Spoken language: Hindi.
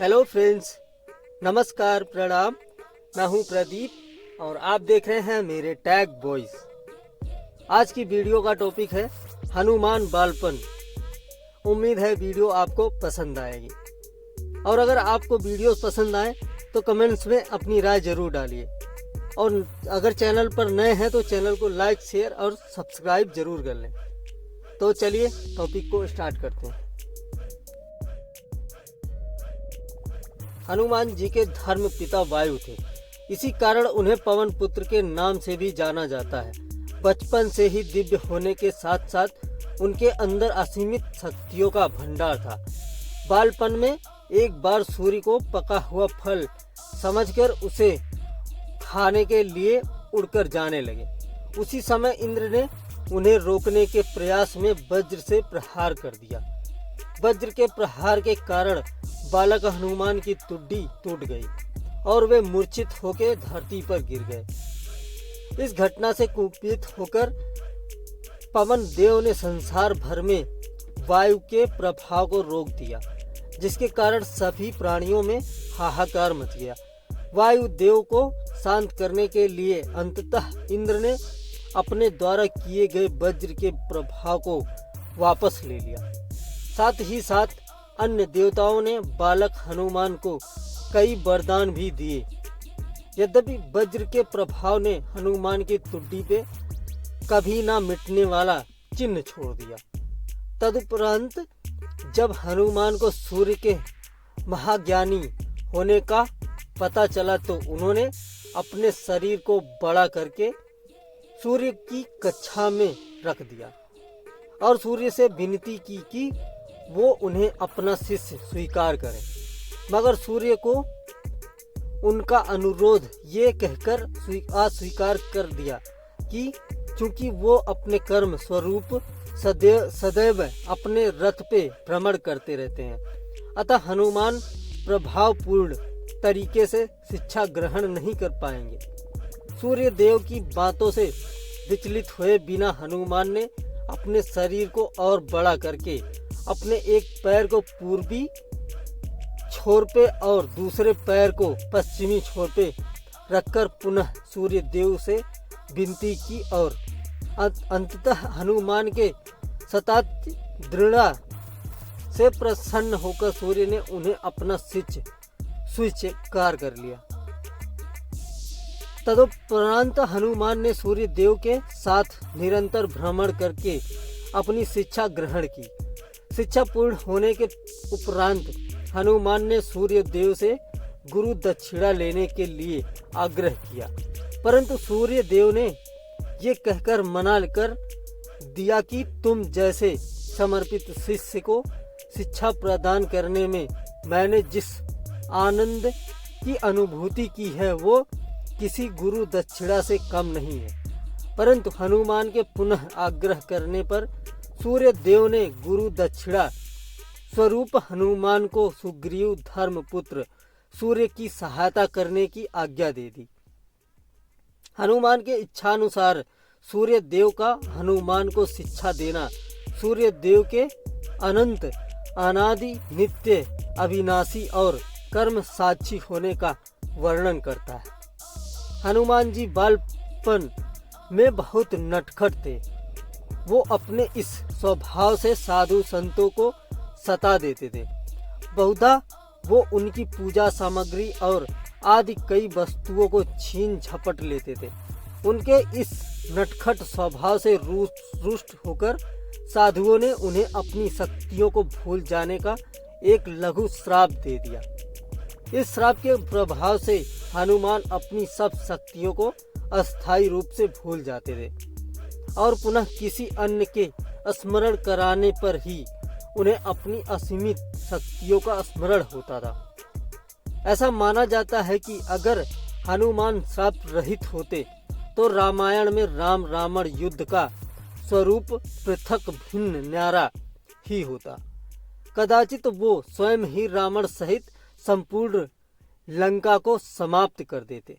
हेलो फ्रेंड्स, नमस्कार, प्रणाम। मैं हूं प्रदीप और आप देख रहे हैं मेरे टैग बॉयज। आज की वीडियो का टॉपिक है हनुमान बालपन। उम्मीद है वीडियो आपको पसंद आएगी और अगर आपको वीडियो पसंद आए तो कमेंट्स में अपनी राय जरूर डालिए और अगर चैनल पर नए हैं तो चैनल को लाइक, शेयर और सब्सक्राइब जरूर कर लें। तो चलिए टॉपिक को स्टार्ट करते हैं। हनुमान जी के धर्म पिता वायु थे, इसी कारण उन्हें पवन पुत्र के नाम से भी जाना जाता है। बचपन से ही दिव्य होने के साथ साथ उनके अंदर असीमित शक्तियों का भंडार था। बालपन में एक बार सूर्य को पका हुआ फल समझकर उसे खाने के लिए उड़कर जाने लगे। उसी समय इंद्र ने उन्हें रोकने के प्रयास में वज्र से प्रहार कर दिया। वज्र के प्रहार के कारण बालक हनुमान की तुड्डी टूट गई और वे मूर्छित होकर धरती पर गिर गए। इस घटना से कुपित होकर पवन देव ने संसार भर में वायु के प्रभाव को रोक दिया, जिसके कारण सभी प्राणियों में हाहाकार मच गया। वायु देव को शांत करने के लिए अंततः इंद्र ने अपने द्वारा किए गए वज्र के प्रभाव को वापस ले लिया। साथ ही साथ अन्य देवताओं ने बालक हनुमान को कई वरदान भी दिए। यद्यपि वज्र के प्रभाव ने हनुमान की तुड्डी पे कभी ना मिटने वाला चिन्ह छोड़ दिया। तदुपरांत जब हनुमान को सूर्य के महाज्ञानी होने का पता चला तो उन्होंने अपने शरीर को बड़ा करके सूर्य की कक्षा में रख दिया और सूर्य से विनती की कि वो उन्हें अपना शिष्य स्वीकार करें। मगर सूर्य को उनका अनुरोध ये कहकर अस्वीकार कर दिया कि चूंकि वो अपने कर्म स्वरूप सदैव अपने रथ पे भ्रमण करते रहते हैं, अतः हनुमान प्रभावपूर्ण तरीके से शिक्षा ग्रहण नहीं कर पाएंगे। सूर्य देव की बातों से विचलित हुए बिना हनुमान ने अपने शरीर को और बड़ा करके अपने एक पैर को पूर्वी छोर पे और दूसरे पैर को पश्चिमी छोर पे रखकर पुनः सूर्य देव से विनती की और अंततः हनुमान के सतत दृढ़ता से प्रसन्न होकर सूर्य ने उन्हें अपना शिष्य स्वीकार कर लिया। तदुपरांत हनुमान ने सूर्य देव के साथ निरंतर भ्रमण करके अपनी शिक्षा ग्रहण की। शिक्षा पूर्ण होने के उपरांत हनुमान ने सूर्य देव से गुरु दक्षिणा लेने के लिए आग्रह किया, परंतु सूर्य देव ने ये कहकर मना कर दिया कि तुम जैसे समर्पित शिष्य को शिक्षा प्रदान करने में मैंने जिस आनंद की अनुभूति की है वो किसी गुरु दक्षिणा से कम नहीं है। परंतु हनुमान के पुनः आग्रह करने पर सूर्य देव ने गुरु दक्षिणा स्वरूप हनुमान को सुग्रीव धर्मपुत्र सूर्य की सहायता करने की आज्ञा दे दी। हनुमान के इच्छानुसार सूर्य देव का हनुमान को शिक्षा देना सूर्य देव के अनंत अनादि नित्य अविनाशी और कर्म साक्षी होने का वर्णन करता है। हनुमान जी बालपन में बहुत नटखट थे। वो अपने इस स्वभाव से साधु संतों को सता देते थे। बहुधा वो उनकी पूजा सामग्री और आदि कई वस्तुओं को छीन झपट लेते थे। उनके इस नटखट स्वभाव से रुष्ट होकर साधुओं ने उन्हें अपनी शक्तियों को भूल जाने का एक लघु श्राप दे दिया। इस श्राप के प्रभाव से हनुमान अपनी सब शक्तियों को अस्थायी रूप से भूल जाते थे और पुनः किसी अन्य के स्मरण कराने पर ही उन्हें अपनी असीमित शक्तियों का स्मरण होता था। ऐसा माना जाता है कि अगर हनुमान श्राप रहित होते तो रामायण में राम रावण युद्ध का स्वरूप पृथक भिन्न न्यारा ही होता। कदाचित वो स्वयं ही रावण सहित संपूर्ण लंका को समाप्त कर देते।